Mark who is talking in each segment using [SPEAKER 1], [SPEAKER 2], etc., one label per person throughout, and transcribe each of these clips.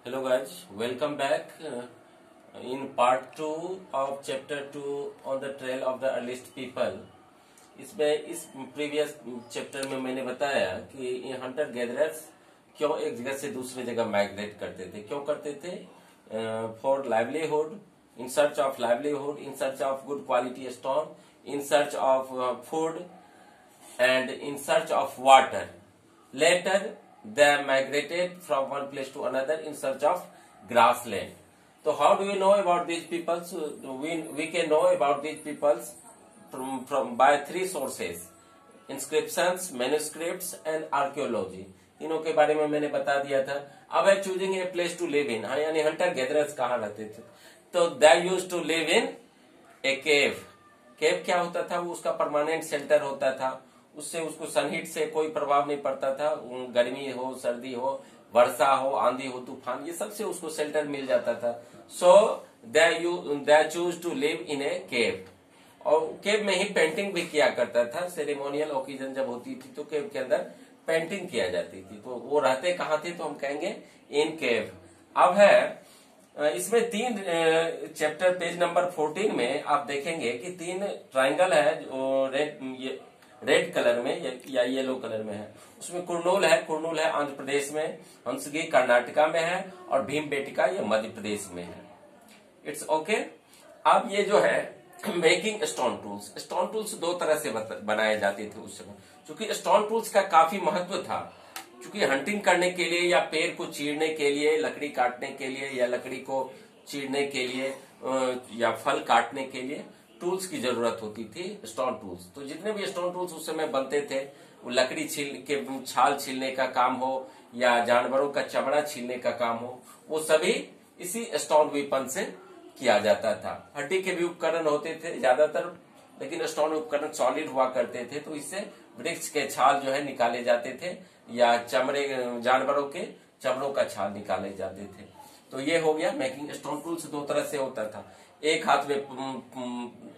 [SPEAKER 1] Hello guys, welcome back in part 2 of chapter 2 on the trail of the earliest people. इसमें इस previous chapter में मैंने बताया कि ये हंटर गैदरर्स क्यों एक जगह से दूसरी जगह माइग्रेट करते थे, क्यों करते थे? For livelihood, in search of livelihood, in search of good quality stone, in search of food and in search of water. Later they migrated from one place to another in search of grassland. So how do we know about these people? So we can know about these peoples from by three sources: inscriptions, manuscripts and archaeology. तीनों के बारे में मैंने बता दिया था. अब है choosing a place to live in. हाँ, यानी हंटर गैदरर्स कहाँ रहते थे? तो they used to live in a cave. केव क्या होता था? वो उसका परमानेंट शेल्टर होता था. उससे उसको सनहीट से कोई प्रभाव नहीं पड़ता था. गर्मी हो, सर्दी हो, वर्षा हो, आंधी हो, तूफान, ये सबसे उसको शेल्टर मिल जाता था. So they choose to live in a cave. और केव में ही पेंटिंग भी किया करता था. सेरेमोनियल ओकेजन जब होती थी तो केव के अंदर पेंटिंग किया जाती थी. तो वो रहते कहाँ थे? तो हम कहेंगे इन केव. अब है इसमें तीन चैप्टर पेज नंबर 14 में आप देखेंगे कि तीन ट्राइंगल है जो रेड कलर में या येलो कलर में है. उसमें कुरनूल है आंध्र प्रदेश में, हंसगी कर्नाटका में है और भीमबेटका ये मध्य प्रदेश में है. It's okay. अब ये जो है मेकिंग स्टोन टूल्स दो तरह से बनाए जाते थे उस समय. क्योंकि स्टोन टूल्स का काफी महत्व था. क्योंकि हंटिंग करने के लिए या पेड़ को चीरने के लिए, लकड़ी काटने के लिए या लकड़ी को चीरने के लिए या फल काटने के लिए टूल्स की जरूरत होती थी, स्टोन टूल्स. तो जितने भी स्टोन टूल्स उस समय बनते थे, वो लकड़ी छाल छीलने का काम हो या जानवरों का चमड़ा छीलने का काम हो, वो सभी इसी स्टोन वेपन से किया जाता था. हड्डी के भी उपकरण होते थे ज्यादातर, लेकिन स्टोन उपकरण सॉलिड हुआ करते थे. तो इससे वृक्ष के छाल जो है निकाले जाते थे या चमड़े जानवरों के चमड़ों का छाल निकाले जाते थे. तो ये हो गया मेकिंग. स्टोन टूल्स दो तरह से होता था. एक हाथ में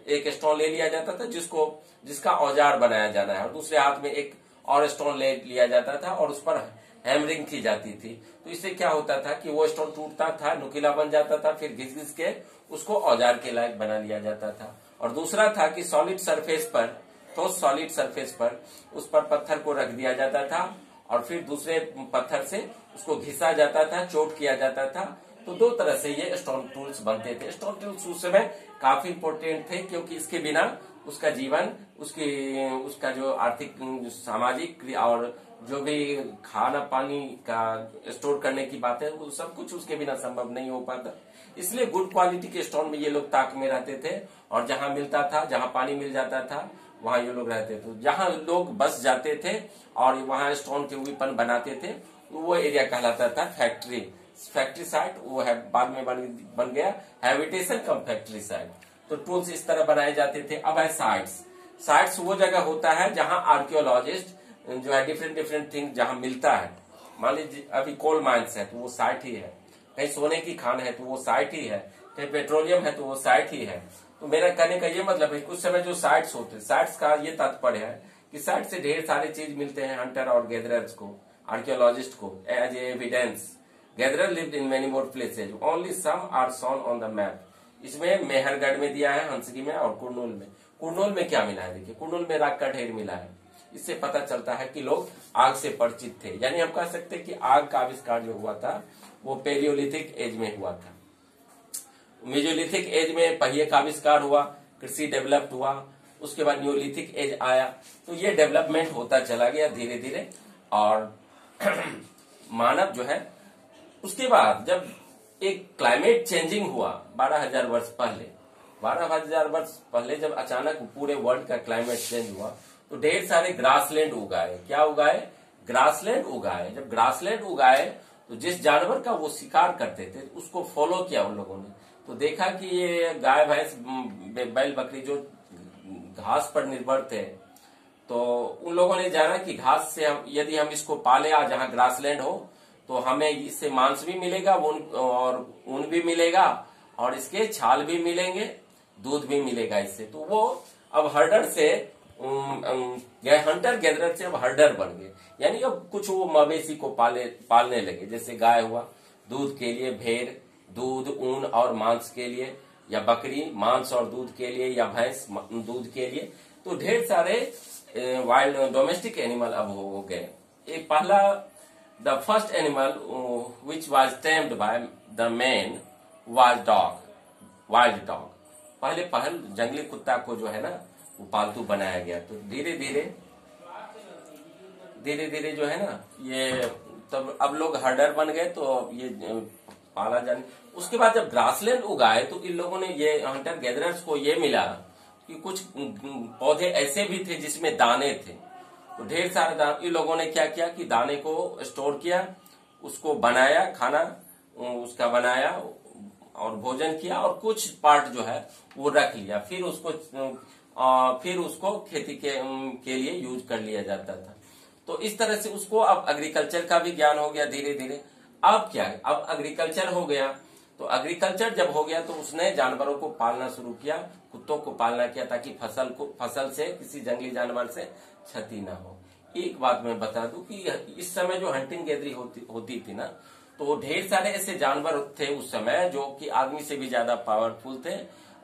[SPEAKER 1] एक स्टोन ले लिया जाता था जिसका औजार बनाया जाना है, और दूसरे हाथ में एक और स्टोन ले लिया जाता था और उस पर हैमरिंग की जाती थी. तो इससे क्या होता था कि वो स्टोन टूटता था, नुकीला बन जाता था, फिर घिस घिस के उसको औजार के लायक बना लिया जाता था. और दूसरा था कि सॉलिड सरफेस पर उस पर पत्थर को रख दिया जाता था और फिर दूसरे पत्थर से उसको घिसा जाता था, चोट किया जाता था. तो दो तरह से ये स्टोन टूल्स बनते थे. स्टोन टूल्स उस समय काफी इंपोर्टेंट थे, क्योंकि इसके बिना उसका जीवन, उसका जो आर्थिक, सामाजिक और जो भी खाना पानी का स्टोर करने की बात है, वो सब कुछ उसके बिना संभव नहीं हो पाता. इसलिए गुड क्वालिटी के स्टोन में ये लोग ताक में रहते थे, और जहां मिलता था, जहां पानी मिल जाता था, वहां ये लोग रहते थे. जहां लोग बस जाते थे और वहां स्टोन के वेपन बनाते थे, वो एरिया कहलाता था फैक्ट्री साइट. वो है बाद में बन गया हैबिटेशन कम फैक्ट्री साइट. तो टूल्स इस तरह बनाए जाते थे. अब है साइट्स वो जगह होता है जहां आर्कियोलॉजिस्ट जो है डिफरेंट थिंग जहां मिलता है. मान लीजिए अभी कोल माइन्स है तो वो साइट ही है, कहीं सोने की खान है तो वो साइट ही है, कहीं पेट्रोलियम है तो वो साइट ही है. तो मेरा कहने का ये मतलब है, कुछ समय जो साइट्स होते हैं, साइट्स का ये तात्पर्य है कि साइट से ढेर सारे चीज मिलते हैं हंटर और गैदरर्स को, आर्कियोलॉजिस्ट को, as evidence. Gatherer lived in many more places. Only some are shown on the map. इसमें मेहरगढ़ में दिया है, हंसगी में और कुरनूल में. कुरनूल में क्या मिला है? देखिए, कुरनूल में राख का ढेर मिला है. इससे पता चलता है कि लोग आग से परिचित थे. यानी हम कह सकते हैं कि आग का आविष्कार जो हुआ था वो पेलियोलिथिक एज में हुआ था. मेजोलिथिक एज में पहिए का आविष्कार हुआ, कृषि डेवलप्ड हुआ, उसके बाद न्यूलिथिक एज आया. तो ये डेवलपमेंट होता चला गया धीरे धीरे. और मानव जो है, उसके बाद जब एक क्लाइमेट चेंजिंग हुआ 12,000 वर्ष पहले जब अचानक पूरे वर्ल्ड का क्लाइमेट चेंज हुआ, तो ढेर सारे ग्रासलैंड उगाए. क्या उगाए? ग्रासलैंड उगाए. जब ग्रासलैंड उगाए तो जिस जानवर का वो शिकार करते थे उसको फॉलो किया उन लोगों ने. तो देखा कि ये गाय भैंस बैल बकरी जो घास पर निर्भर थे, तो उन लोगों ने जाना कि घास से यदि हम इसको पाले जहां ग्रासलैंड हो तो हमें इससे मांस भी मिलेगा और ऊन भी मिलेगा और इसके छाल भी मिलेंगे, दूध भी मिलेगा इससे. तो वो अब हर्डर से हंटर गैदरर से अब हर्डर बन गए. यानी अब कुछ वो मवेशी को पालने लगे. जैसे गाय हुआ, दूध के लिए भेड़, दूध, ऊन और मांस के लिए, या बकरी मांस और दूध के लिए, या भैंस दूध के लिए। तो ढेर सारे वाइल्ड डोमेस्टिक एनिमल अब हो गए। एक पहला the first animal which was tamed by the man was dog, wild dog. पहल जंगली कुत्ता को जो है ना वो पालतू बनाया गया। तो धीरे धीरे जो है ना ये तब अब लोग हर्डर बन गए, तो ये पाला जाने। उसके बाद जब ग्रासलैंड उगाए तो इन लोगों ने ये हंटर गैदरर्स को ये मिला कि कुछ पौधे ऐसे भी थे जिसमें दाने थे। तो ढेर सारे दाने, इन लोगों ने क्या किया कि दाने को स्टोर किया, उसको बनाया, खाना उसका बनाया और भोजन किया, और कुछ पार्ट जो है वो रख लिया, फिर उसको खेती के लिए यूज कर लिया जाता था। तो इस तरह से उसको अब एग्रीकल्चर का भी ज्ञान हो गया धीरे धीरे। अब क्या है, अब एग्रीकल्चर हो गया। तो एग्रीकल्चर जब हो गया तो उसने जानवरों को पालना शुरू किया, कुत्तों को पालना किया, ताकि फसल से किसी जंगली जानवर से क्षति ना हो। एक बात मैं बता दूं कि इस समय जो हंटिंग गैदरिंग होती थी ना, तो ढेर सारे ऐसे जानवर थे उस समय जो कि आदमी से भी ज्यादा पावरफुल थे।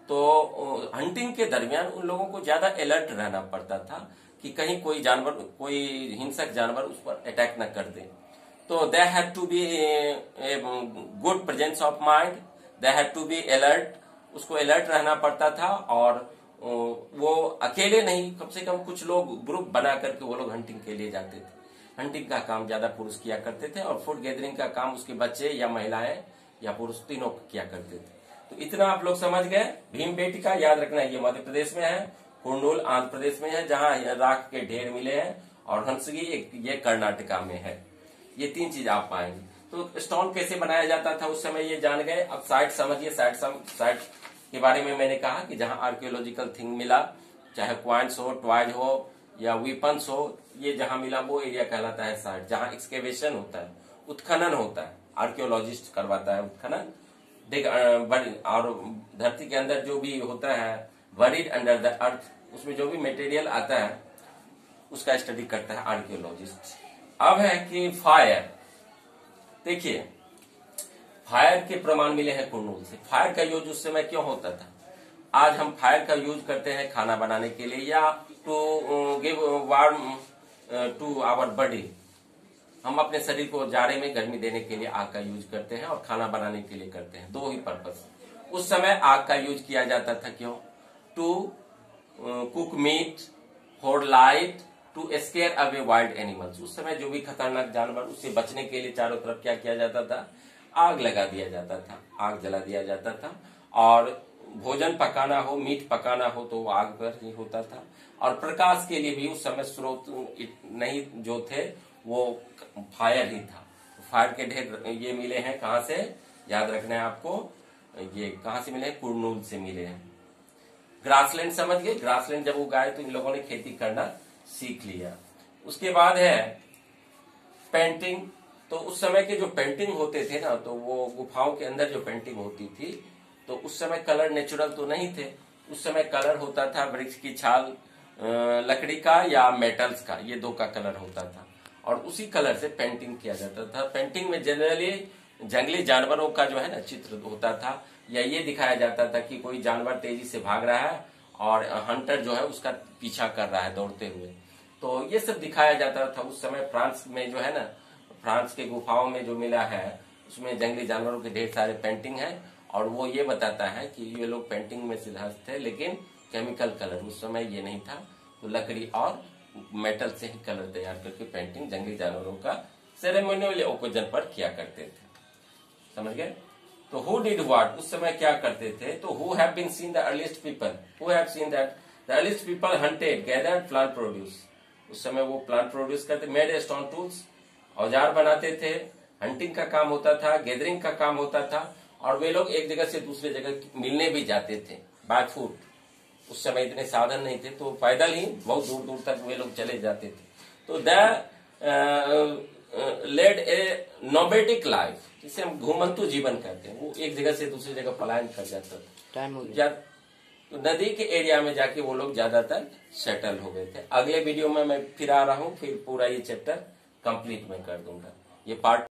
[SPEAKER 1] तो हंटिंग के दरमियान उन लोगों को ज्यादा अलर्ट रहना पड़ता था कि कहीं कोई हिंसक जानवर उस पर अटैक न कर दे। तो they had to be good presence of mind, they had to be alert, उसको अलर्ट रहना पड़ता था। और वो अकेले नहीं, कम से कम कुछ लोग ग्रुप बना करके वो लोग हंटिंग के लिए जाते थे। हंटिंग का काम ज्यादा पुरुष किया करते थे और फूड गैदरिंग का काम उसके बच्चे या महिलाएं या पुरुष तीनों किया करते थे। तो इतना आप लोग समझ गए। भीमबेटका याद रखना, ये मध्य प्रदेश में है, कुर्नूल आंध्र प्रदेश में है जहां राख के ढेर मिले हैं, और हंसगी ये कर्नाटका में है। ये तीन चीज आप पाएंगे। तो स्टोन कैसे बनाया जाता था उस समय ये जान गए। अब साइट समझिए। साइट के बारे में मैंने कहा कि जहां आर्कियोलॉजिकल थिंग मिला, चाहे क्वाइंस हो, टॉयज हो या वेपन्स हो, ये जहां मिला वो एरिया कहलाता है साइट। जहां एक्सकेवेशन होता है, उत्खनन होता है, आर्कियोलॉजिस्ट करवाता है उत्खनन। और धरती के अंदर जो भी होता है बरीड अंडर द अर्थ, उसमें जो भी मटेरियल आता है उसका स्टडी करता है आर्कियोलॉजिस्ट। अब है कि फायर, देखिए फायर के प्रमाण मिले हैं कुर्नूल से। फायर का यूज उस समय क्यों होता था? आज हम फायर का यूज करते हैं खाना बनाने के लिए या to give warm to our body. हम अपने शरीर को जाड़े में गर्मी देने के लिए आग का यूज करते हैं और खाना बनाने के लिए करते हैं, दो ही पर्पस। उस समय आग का यूज किया जाता था क्यों? To cook meat, for light, to scare away wild animals. उस समय जो भी खतरनाक जानवर, उससे बचने के लिए चारों तरफ क्या किया जाता था? आग लगा दिया जाता था, आग जला दिया जाता था। और भोजन पकाना हो, मीट पकाना हो तो वो आग पर ही होता था। और प्रकाश के लिए भी उस समय स्रोत नहीं जो थे, वो फायर ही था। फायर के ढेर ये मिले हैं कहां से, याद रखना है आपको। ये कहां से मिले हैं? कुर्नूल से मिले हैं। ग्रासलैंड समझ गए। ग्रासलैंड जब उगाए तो इन लोगों ने खेती करना सीख लिया। उसके बाद है पेंटिंग। तो उस समय के जो पेंटिंग होते थे ना, तो वो गुफाओं के अंदर जो पेंटिंग होती थी, तो उस समय कलर नेचुरल तो नहीं थे। उस समय कलर होता था वृक्ष की छाल, लकड़ी का या मेटल्स का, ये दो का कलर होता था और उसी कलर से पेंटिंग किया जाता था। पेंटिंग में जनरली जंगली जानवरों का जो है ना चित्र होता था, या ये दिखाया जाता था कि कोई जानवर तेजी से भाग रहा है और हंटर जो है उसका पीछा कर रहा है दौड़ते हुए। तो ये सब दिखाया जाता था उस समय। फ्रांस में जो है ना, फ्रांस के गुफाओं में जो मिला है उसमें जंगली जानवरों के ढेर सारे पेंटिंग है, और वो ये बताता है कि ये लोग पेंटिंग में सिद्धांत थे, लेकिन केमिकल कलर उस समय ये नहीं था। तो लकड़ी और मेटल से ही कलर तैयार करके पेंटिंग जंगली जानवरों का सेरेमोनियल ओकेजन पर किया करते थे। समझ गए? तो हु डिड व्हाट, उस समय क्या करते थे? तो who have been seen the earliest people, who have seen that the earliest people hunted, gathered, plant produce. उस समय वो प्लांट प्रोड्यूस करते, मेड स्टोन टूल्स, औजार बनाते थे। हंटिंग का काम होता था, गैदरिंग का काम होता था, और वे लोग एक जगह से दूसरे जगह मिलने भी जाते थे बाय फुट। उस समय इतने साधन नहीं थे, तो पैदल ही बहुत दूर दूर तक वे लोग चले जाते थे। तो द लेड ए नोबेटिक लाइफ, जिसे हम घुमंतु जीवन कहते हैं। वो एक जगह से दूसरी जगह पलायन कर जाता था। टाइम हो गया। तो नदी के एरिया में जाके वो लोग ज्यादातर सेटल हो गए थे। अगले वीडियो में मैं फिर आ रहा हूँ, फिर पूरा ये चैप्टर कंप्लीट में कर दूंगा। ये पार्ट